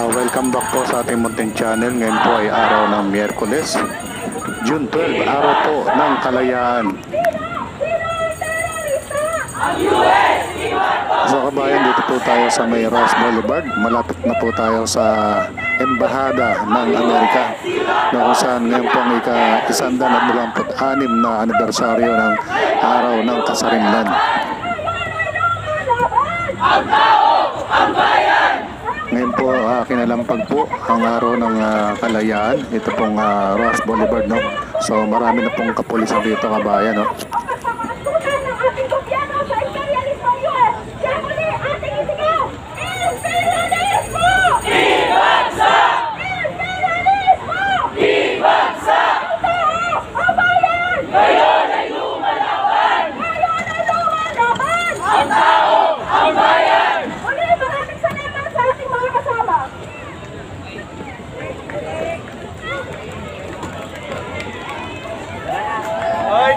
Welcome back po sa ating munting channel. Ngayon po ay araw ng Miyerkules, June 12, araw po ng kalayaan. So kabayan, dito po tayo sa may Ross Boulevard. Malapit na po tayo sa Embahada ng Amerika, na kung saan ngayon po ang ika-126 na anibersaryo ng araw ng kasarinlan. Ang tao, ang bayan! Ngayon po kinalampag po ang araw ng kalayaan. Ito pong Ross Boulevard, no? So marami na pong kapulisan dito, kabayan, no?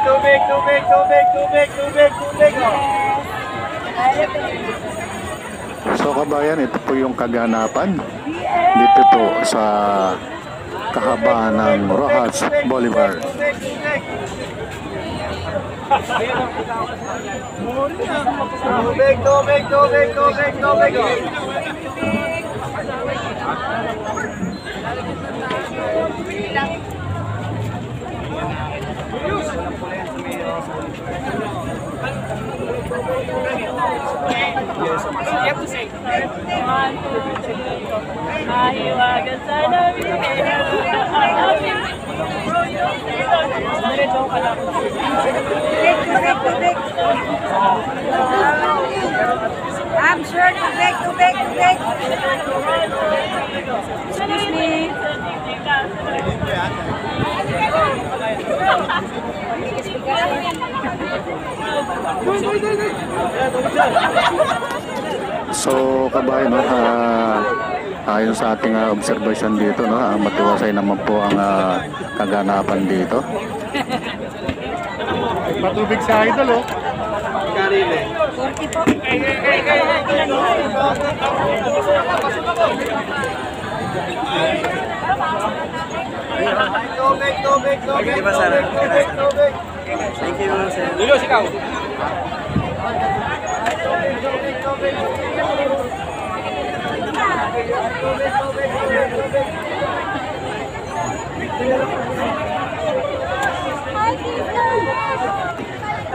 Tubig. So kabayan, ito po yung kaganapan dito po sa kahabaan ng Rojas Boulevard. Tubig. You have to say. 1, 2, 3, mahiwagan sa namin. I'm sure tubig. Excuse me. So kabayan, no, ayon sa ating observation dito, no, matiwasay naman po ang kaganapan dito. Patubig sa idol, oh. Karile. 40 po. Tubig. Thank you, sir. Lilo, ikaw.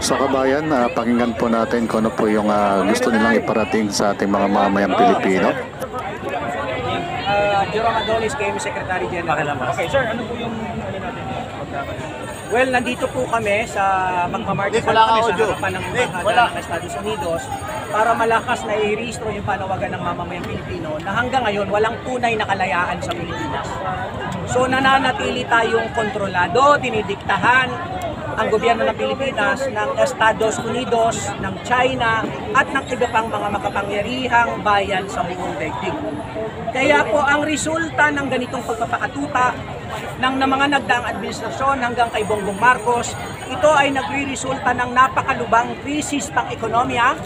So kabayan, pakinggan po natin kung ano po yung gusto nilang iparating sa ating mga mamayang Pilipino. Jerome Adolis, KM Secretary General. Okay, sir, ano po yung Well, nandito po kami sa magmamarket kami sa harapan ng Embahada ng Estados Unidos para malakas na i-restore yung panawagan ng mamamayang Pilipino na hanggang ngayon walang tunay na kalayaan sa Pilipinas. So nananatili tayong kontrolado, dinidiktahan ang gobyerno ng Pilipinas ng Estados Unidos, ng China at ng iba pang mga makapangyarihang bayan sa buong daigdig. Kaya po ang resulta ng ganitong pagpapakatuta ng mga nagdaang administrasyon hanggang kay Bongbong Marcos, ito ay nagre-resulta ng napakalubang krisis pang ekonomiya.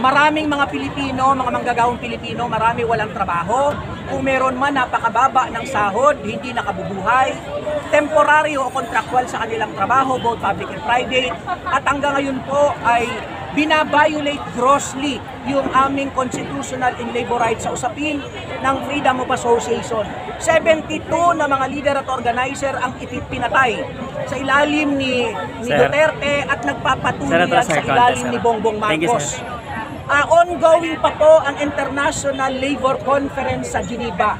Maraming mga Pilipino, mga manggagawang Pilipino, marami walang trabaho. Kung meron man, napakababa ng sahod, hindi nakabubuhay. Temporaryo o contractual sa kanilang trabaho, both public and private. At hanggang ngayon po ay binabiolate grossly yung aming constitutional and labor rights sa usapin ng freedom of association. 72 na mga leader at organizer ang pinatay sa ilalim ni Duterte at nagpapatuloy sa ilalim ni Bongbong Marcos. Ongoing pa po ang International Labor Conference sa Geneva.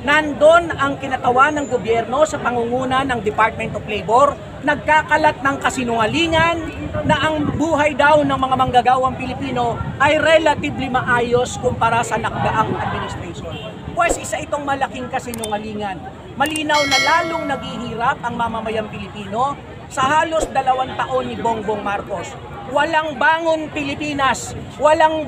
Nandun ang kinatawan ng gobyerno sa pangunguna ng Department of Labor, nagkakalat ng kasinungalingan na ang buhay daw ng mga manggagawang Pilipino ay relatively maayos kumpara sa nakdaang administration. Pues isa itong malaking kasinungalingan. Malinaw na lalong naghihirap ang mamamayang Pilipino sa halos 2 taon ni Bongbong Marcos. Walang bangon Pilipinas, walang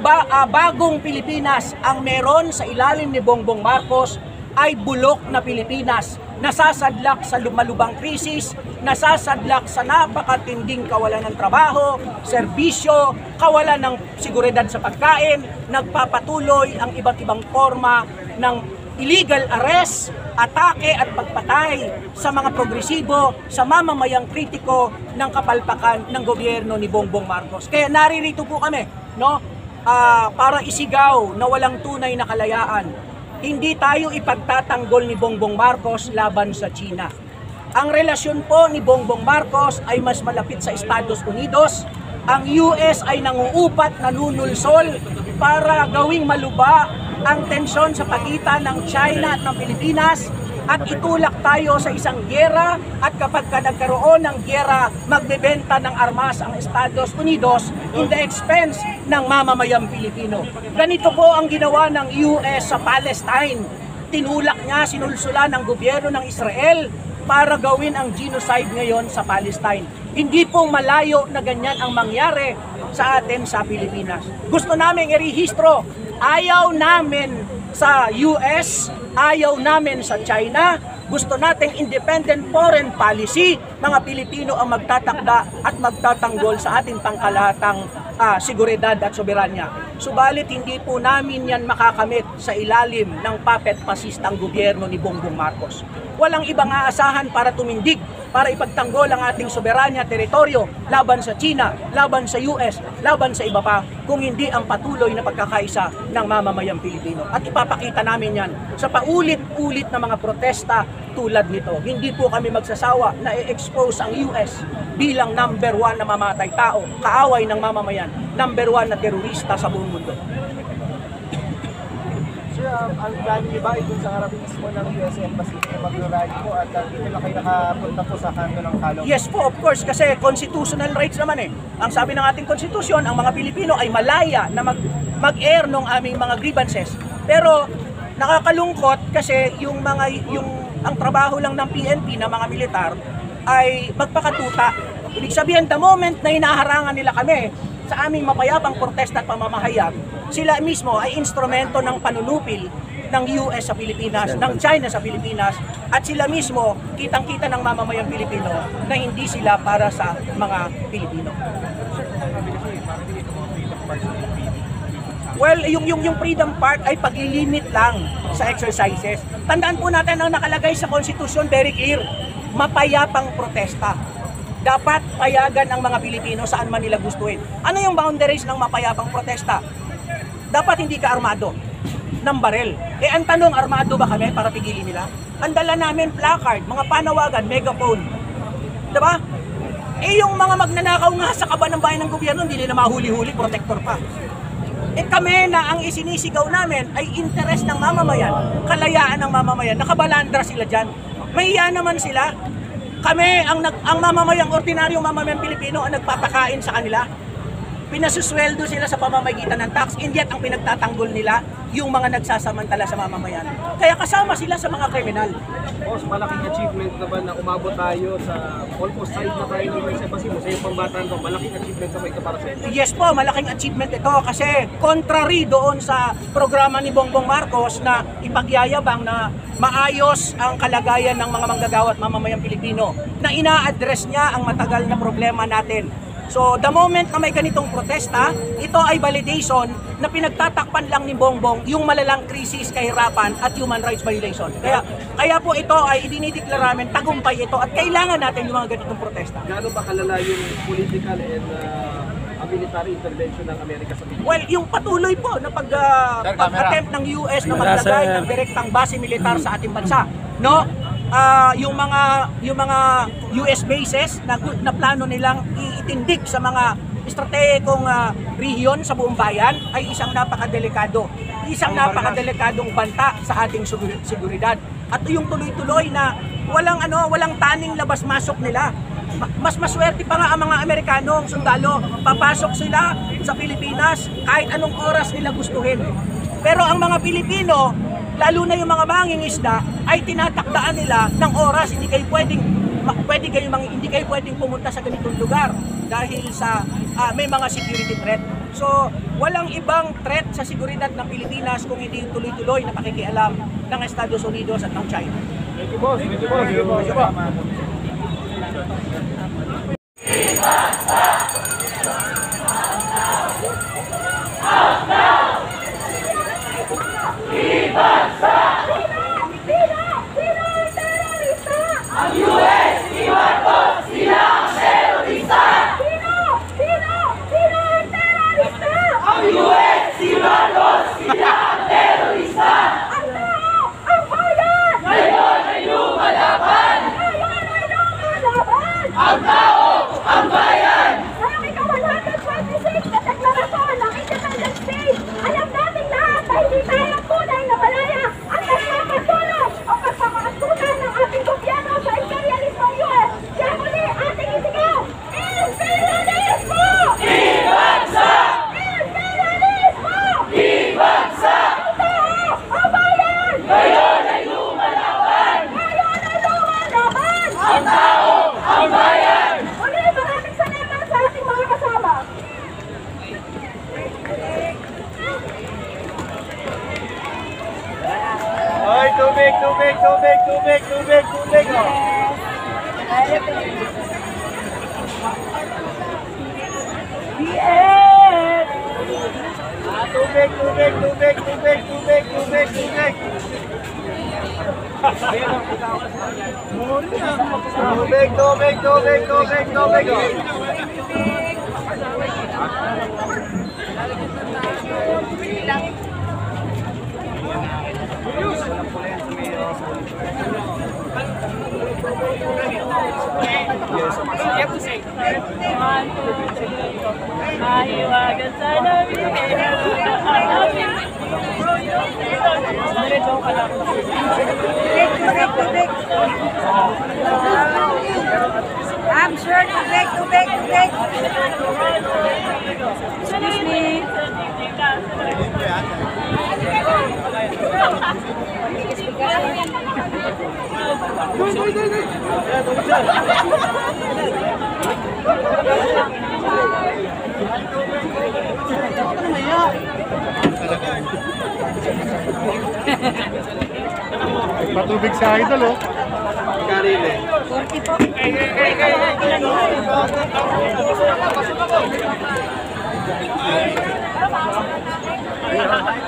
bagong Pilipinas ang meron sa ilalim ni Bongbong Marcos ay bulok na Pilipinas. nasasadlak sa lumalubang krisis, nasasadlak sa napakatinding kawalan ng trabaho, serbisyo, kawalan ng seguridad sa pagkain, nagpapatuloy ang iba't ibang forma ng illegal arrest, atake at pagpatay sa mga progresibo, sa mamamayang kritiko ng kapalpakan ng gobyerno ni Bongbong Marcos. Kaya naririto po kami, no? Para isigaw na walang tunay na kalayaan. Hindi tayo ipagtatanggol ni Bongbong Marcos laban sa China. Ang relasyon po ni Bongbong Marcos ay mas malapit sa Estados Unidos. Ang US ay nanguupat, nanunulsol para gawing maluba ang tensyon sa pagitan ng China at ng Pilipinas at itulak tayo sa isang gyera at kapag nagkaroon ng gyera, magbebenta ng armas ang Estados Unidos in the expense ng mamamayang Pilipino. Ganito po ang ginawa ng US sa Palestine. Tinulak niya, sinulsulan ng gobyerno ng Israel para gawin ang genocide ngayon sa Palestine. Hindi po malayo na ganyan ang mangyari sa atin sa Pilipinas. Gusto namin irehistro. Ayaw namin sa US, ayaw namin sa China. Gusto nating independent foreign policy. Mga Pilipino ang magtatakda at magtatanggol sa ating pangkalahatang seguridad at soberanya. Subalit hindi po namin yan makakamit sa ilalim ng puppet fascistang gobyerno ni Bongbong Marcos. Walang ibang aasahan para tumindig, para ipagtanggol ang ating soberanya teritoryo laban sa China, laban sa US, laban sa iba pa, kung hindi ang patuloy na pagkakaisa ng mamamayang Pilipino. At ipapakita namin yan sa paulit-ulit na mga protesta tulad nito. Hindi po kami magsasawa na i-expose ang US bilang number 1 na mamatay tao, kaaway ng mamamayan, number 1 na terorista sa buong mundo. Sir, ang plano niyo ba ay dun sa harap mismo ng US Embassy na mag-rally po at dito na kayo nakapunta po sa kanto ng Kalong? Yes po, of course, kasi constitutional rights naman eh. Ang sabi ng ating konstitusyon, ang mga Pilipino ay malaya na mag-air ng aming mga grievances. Pero nakakalungkot kasi ang trabaho lang ng PNP na mga militar ay magpakatuta. Ibig sabihin, the moment na hinaharangan nila kami sa aming mapayapang protesta at pamamahayag, sila mismo ay instrumento ng panunupil ng US sa Pilipinas, ng China sa Pilipinas, at sila mismo kitang-kita ng mamamayang Pilipino na hindi sila para sa mga Pilipino. Well, yung Freedom Park ay paglilimit lang sa exercises. Tandaan po natin ang nakalagay sa konstitusyon, very clear, mapayapang protesta. Dapat payagan ang mga Pilipino saan man nila gustuhin. Ano yung boundaries ng mapayapang protesta? Dapat hindi ka armado ng barel. Ang tanong, armado ba kami para pigilin nila? Ang dala namin placard, mga panawagan, megaphone. Diba? Yung mga magnanakaw nga sa kaba ng bayan ng gobyerno, hindi nila mahuli-huli, protector pa. Kami na ang isinisigaw namin ay interes ng mamamayan, kalayaan ng mamamayan, nakabalandra sila dyan. Mahiya naman sila. Kami, ang mamamayang, ordinaryong mamamayang Pilipino ang nagpapakain sa kanila. Pinasusweldo sila sa pamamagitan ng tax, and yet ang pinagtatanggol nila yung mga nagsasamantala sa mamamayan. Kaya kasama sila sa mga kriminal. Boss, malaking achievement naman na umabot tayo sa almost side na tayo ng US Embassy mo. Sa iyong pambatan to, malaking achievement sa may para sa inyo. Yes po, malaking achievement ito kasi contrary doon sa programa ni Bongbong Marcos na ipagyayabang na maayos ang kalagayan ng mga manggagawa at mamamayang Pilipino, na ina-address niya ang matagal na problema natin. So the moment na may ganitong protesta, ito ay validation na pinagtatakpan lang ni Bongbong yung malalang krisis, kahirapan at human rights violation. Kaya po ito ay idinideklara namin, tagumpay ito at kailangan natin yung mga ganitong protesta. Gaano ba kalala yung political and military intervention ng Amerika sa Pilipinas? Well, yung patuloy po na pag-attempt ng US na maglagay ng direktang base militar sa ating bansa, no? Yung mga US bases na plano nilang itindig sa mga estratehikong rehiyon sa buong bayan ay isang napakadelikadong banta sa ating seguridad. At yung tuloy-tuloy na walang taning labas-masok nila. Mas maswerte pa nga ang mga Amerikano, sundalo, papasok sila sa Pilipinas kahit anong oras nila gustuhin. Pero ang mga Pilipino, lalo na yung mga mangingisda, ay tinatakdaan nila ng oras. Hindi kayo pwedeng pumunta sa ganitong lugar dahil sa may mga security threat. So, walang ibang threat sa seguridad ng Pilipinas kung hindi tuloy-tuloy na pakikialam ng Estados Unidos at ng China. Thank you, boss. Thank you, boss. Thank you, boss. Ngayong ika-126 na deklarasyon ng Independence Day, alam natin lahat na hindi tayo tunay na malaya at nagpapatulong o pagpapakatunan ng ating gobyerno sa imperialismo US. Kaya muli ating isigaw, Imperialismo! Ibansa! Imperialismo! Ibansa! Ang tao! Ang bayan! Ngayon ay lumalaban! Ngayon ay lumalaban! Ang tao! Ang bayan! Muli, maraming salamat sa ating mga kasama. Ay, tubig, tubig, tubig, tubig, tubig, tubig. Oh. Tubig, tubig, tubig, tubig, tubig, tubig, tubig. Tubig, tubig, tubig, tubig, tubig. Oh. Mahiwagan sana I'm sure tubig. Excuse me. Patubig sa idol, oh. Karili. 40 po.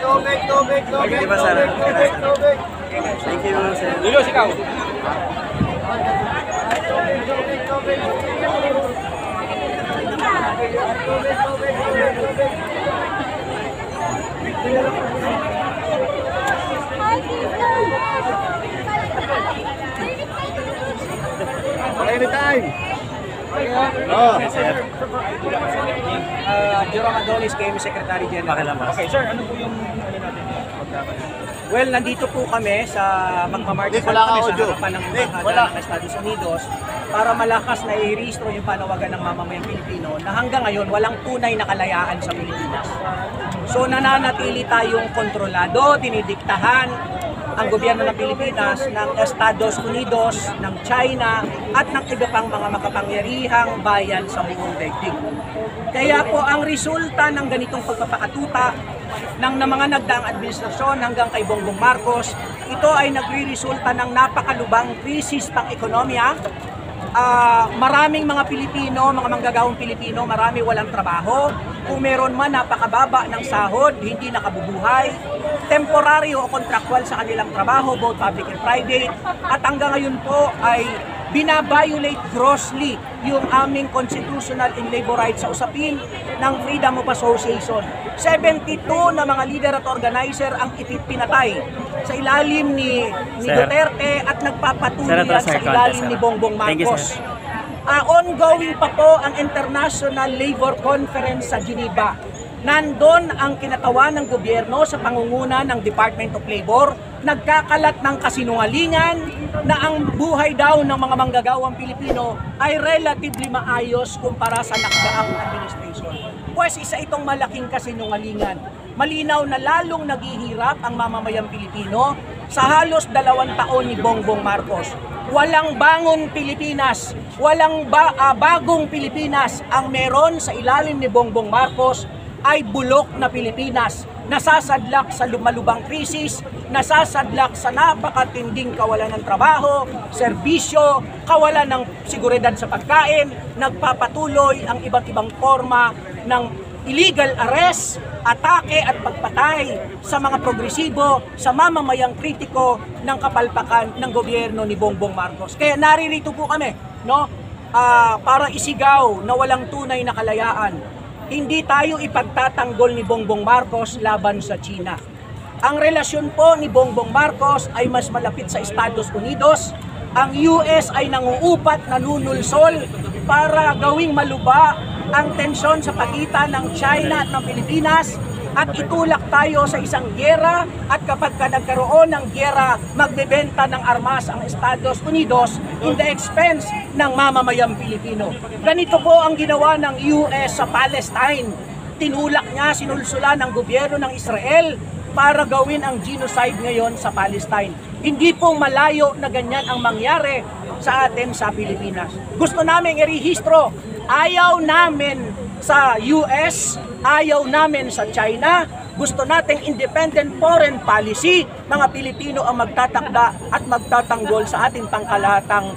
Tubig, tubig, tubig, tubig, tubig, tubig. Thank you, sir. Julius, ikaw. Anytime. Oh, sir. Jerome Adonis, KM Secretary General. Okay, sir, ano po yung Well, nandito po kami sa magmamarch kami sa harapan ng Embahada ng Estados Unidos para malakas na i-rehistro yung panawagan ng mamamayang Pilipino na hanggang ngayon walang tunay na kalayaan sa Pilipinas. So nananatili tayong kontrolado, dinidiktahan ang gobyerno ng Pilipinas ng Estados Unidos, ng China at ng iba pang mga makapangyarihang bayan sa buong daigdig. Kaya po ang resulta ng ganitong pagpapakatuta ng mga nagdaang administrasyon hanggang kay Bongbong Marcos, ito ay nagre-resulta ng napakalubang krisis pang-ekonomiya. Maraming mga Pilipino, mga manggagawang Pilipino, marami walang trabaho. Kung meron man napakababa ng sahod, hindi nakabubuhay, temporaryo o contractual sa kanilang trabaho, both public and private. At hanggang ngayon po ay binabiolate grossly yung aming constitutional and labor rights sa usapin ng freedom of association. 72 na mga leader at organizer ang pinatay sa ilalim ni Duterte at nagpapatuloy sa ilalim ni Bongbong Marcos. Ongoing pa po ang International Labor Conference sa Geneva. Nandun ang kinatawan ng gobyerno sa pangunguna ng Department of Labor, nagkakalat ng kasinungalingan na ang buhay daw ng mga manggagawang Pilipino ay relatively maayos kumpara sa nakdaang administration. Pues isa itong malaking kasinungalingan. Malinaw na lalong naghihirap ang mamamayang Pilipino sa halos 2 taon ni Bongbong Marcos. Walang bangon Pilipinas, walang bagong Pilipinas ang meron sa ilalim ni Bongbong Marcos ay bulok na Pilipinas nasasadlak sa lumalubang krisis, nasasadlak sa napakatinding kawalan ng trabaho, serbisyo, kawalan ng seguridad sa pagkain, nagpapatuloy ang iba't ibang forma ng illegal arrest, atake at pagpatay sa mga progresibo, sa mamamayang kritiko ng kapalpakan ng gobyerno ni Bongbong Marcos. Kaya naririto po kami, no? Para isigaw na walang tunay na kalayaan. Hindi tayo ipagtatanggol ni Bongbong Marcos laban sa China. Ang relasyon po ni Bongbong Marcos ay mas malapit sa Estados Unidos. Ang US ay nanguupat, nanunulsol para gawing maluba ang tensyon sa pagitan ng China at ng Pilipinas at itulak tayo sa isang giyera at kapag ka nagkaroon ng giyera, magbebenta ng armas ang Estados Unidos in the expense ng mamamayang Pilipino. Ganito po ang ginawa ng US sa Palestine. Tinulak niya, sinulsula ng gobyerno ng Israel para gawin ang genocide ngayon sa Palestine. Hindi po malayo na ganyan ang mangyari sa atin sa Pilipinas. Gusto namin irehistro, ayaw namin sa US, ayaw namin sa China, gusto nating independent foreign policy, mga Pilipino ang magtatakda at magtatanggol sa ating pangkalahatang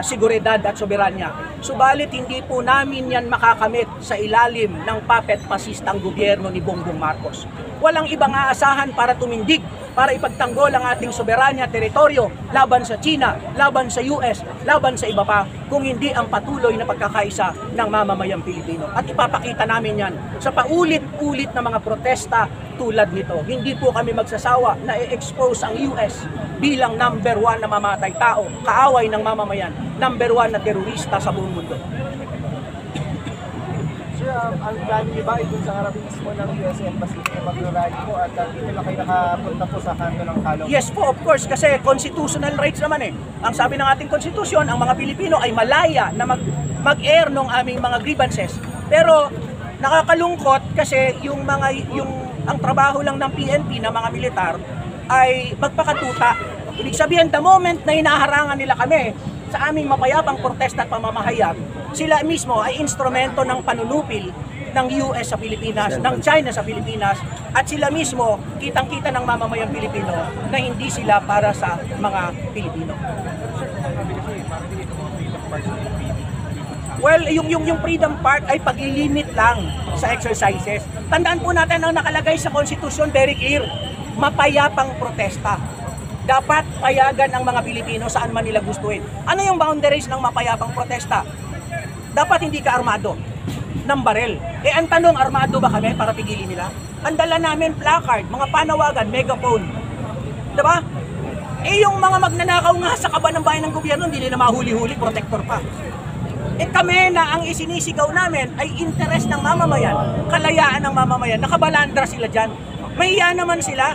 seguridad at soberanya. Subalit hindi po namin yan makakamit sa ilalim ng puppet fascistang gobyerno ni Bongbong Marcos. Walang ibang aasahan para tumindig, para ipagtanggol ang ating soberanya teritoryo laban sa China, laban sa US, laban sa iba pa, kung hindi ang patuloy na pagkakaisa ng mamamayang Pilipino. At ipapakita namin yan sa paulit-ulit na mga protesta tulad nito. Hindi po kami magsasawa na i-expose ang US bilang number 1 na mamatay tao, kaaway ng mamamayan, number 1 na terorista sa buong mundo. Sir, ang plano niyo ba ay dun sa harapin mismo ng US Embassy na mag-rally po at dito na kayo nakapunta po sa kanto ng Caloocan? Yes po, of course, kasi constitutional rights naman eh. Ang sabi ng ating konstitusyon, ang mga Pilipino ay malaya na mag-air ng aming mga grievances. Pero nakakalungkot kasi ang trabaho lang ng PNP na mga militar ay magpakatuta. Ibig sabihin, the moment na hinaharangan nila kami sa aming mapayapang protesta at pamamahayag, sila mismo ay instrumento ng panunupil ng US sa Pilipinas, ng China sa Pilipinas, at sila mismo kitang-kita ng mamamayang Pilipino na hindi sila para sa mga Pilipino. Well, yung Freedom Park ay paglilimit lang sa exercises. Tandaan po natin ang nakalagay sa konstitusyon, very clear, mapayapang protesta. Dapat payagan ang mga Pilipino saan man nila gustuin. Ano yung boundaries ng mapayapang protesta? Dapat hindi ka armado ng barel. Ang tanong, armado ba kami para pigilin nila? Ang dala namin placard, mga panawagan, megaphone. Diba? Yung mga magnanakaw nga sa kaba ng bayan ng gobyerno, hindi nila mahuli-huli, protector pa. Kami na ang isinisigaw namin ay interes ng mamamayan, kalayaan ng mamamayan, nakabalandra sila dyan. Mahiya naman sila.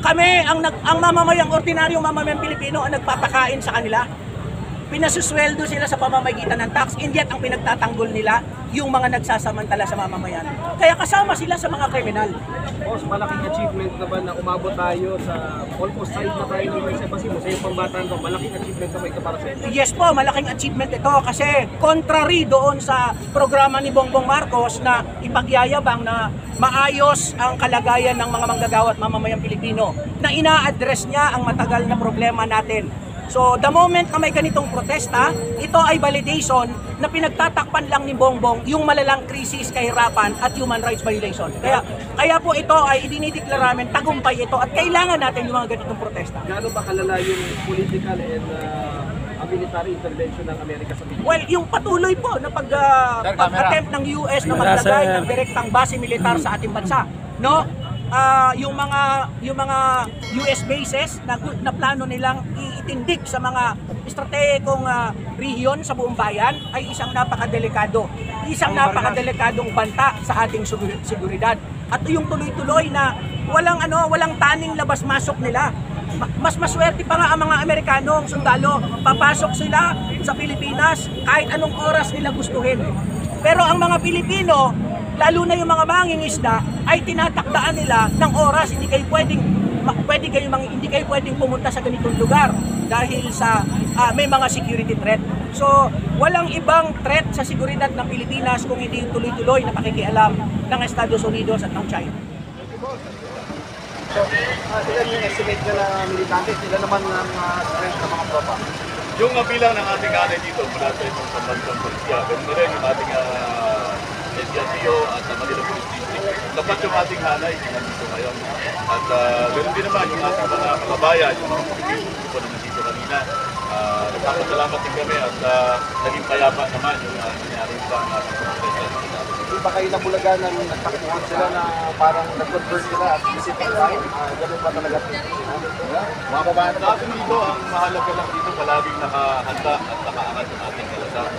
Kami, ang mamamayang, ordinaryong mamamayang Pilipino ang nagpapakain sa kanila. Pinasusweldo sila sa pamamagitan ng tax, and yet ang pinagtatanggol nila yung mga nagsasamantala sa mamamayan. Kaya kasama sila sa mga kriminal. Boss, malaking achievement naman na umabot tayo sa almost side na tayo ng US Embassy mo. Sa iyong pambataan ko, malaking achievement na ito para sa inyo. Yes po, malaking achievement ito kasi contrary doon sa programa ni Bongbong Marcos na ipagyayabang na maayos ang kalagayan ng mga manggagawa at mamamayang Pilipino, na ina-address niya ang matagal na problema natin. So the moment na may ganitong protesta, ito ay validation na pinagtatakpan lang ni Bongbong yung malalang krisis, kahirapan at human rights violation. Kaya po ito ay idinideklara namin, tagumpay ito at kailangan natin yung mga ganitong protesta. Gaano ba kalala yung political and military intervention ng Amerika sa Pilipinas? Well, yung patuloy po na pag-attempt ng US na maglagay ng direktang base militar sa ating bansa, no? Yung mga US bases na plano nilang itindig sa mga estratehikong rehiyon sa buong bayan ay isang napakadelikadong banta sa ating seguridad. At yung tuloy-tuloy na walang taning labas-masok nila. Mas maswerte pa nga ang mga Amerikano, ang sundalo, papasok sila sa Pilipinas kahit anong oras nila gustuhin. Pero ang mga Pilipino, lalo na yung mga mangingisda, ay tinatakdaan nila ng oras. Hindi kayo pwedeng pumunta sa ganitong lugar dahil sa may mga security threat. So, walang ibang threat sa seguridad ng Pilipinas kung hindi yung tuloy-tuloy na pakikialam ng Estados Unidos at ng China. Sila yung estimate nyo na militante, sila naman ang strength ng mga tropa. Yung bilang ng ating hanay dito mula sa itong pambansang polisya, ganun na rin yung ating SDSO at Manila Police District. Dapat yung ating hanay nandito ngayon. At ganun din naman yung ating mga kababayan, yung mga Pilipino po na nandito kanina. Nagpapasalamat din kami at naging payapa naman yung nangyari sa ating protesta. Hindi ba kayo nabulagan ng nagtakbuhan sila na parang nag-convert sila at specific time? Ganun ba talaga? Mga kababayan, sa atin dito, ang mahalaga lang dito palaging nakahanda at nakaangat yung ating kalasal.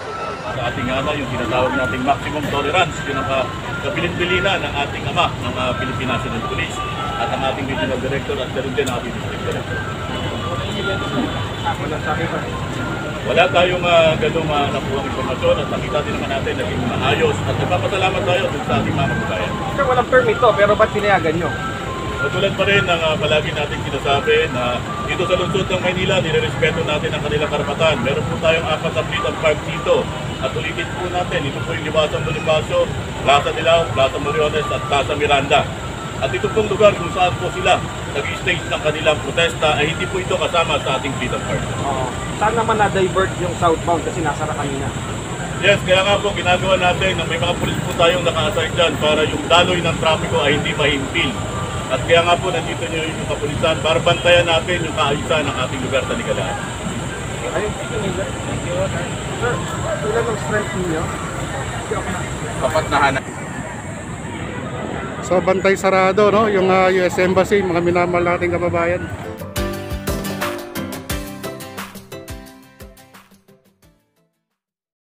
Sa ating yung tinatawag nating maximum tolerance, yun ang kabilin-bilina ng ating ama ng Philippine National Police at ang ating regional director at ganoon din ang ating district director. Wala tayong ganung nakuhang informasyon at nakita din naman natin naging maayos at nagpapasalamat tayo dun sa ating mga kababayan. Sir, walang permit to, pero ba't pinayagan nyo? Katulad pa rin ng palagi natin sinasabi na dito sa lungsod ng Maynila, nirerespeto natin ang kanilang karapatan. Meron po tayong 4 na fleet of park dito. At ulitin po natin, ito po yung Liwasang Bonifacio, Plaza Dilao, Plaza Moriones at Plaza Miranda. At ito pong lugar kung saan po sila nag-stage ng kanilang protesta ay hindi po ito kasama sa ating fleet of park. Saan naman na-divert yung southbound kasi nasara kanina? Yes, kaya nga po ginagawa natin na may mga pulis po tayong naka-assign dyan para yung daloy ng trapiko ay hindi mahimpil. At kaya nga po nandito nyo yung kapulisan para bantayan natin yung kaayusan ng ating lugar sa Ligalaan. Ayun, thank you, sir. Sir, ilan ang strength ninyo? Kapat na hanap. So bantay sarado, no? Yung US Embassy, mga minamahal nating kababayan.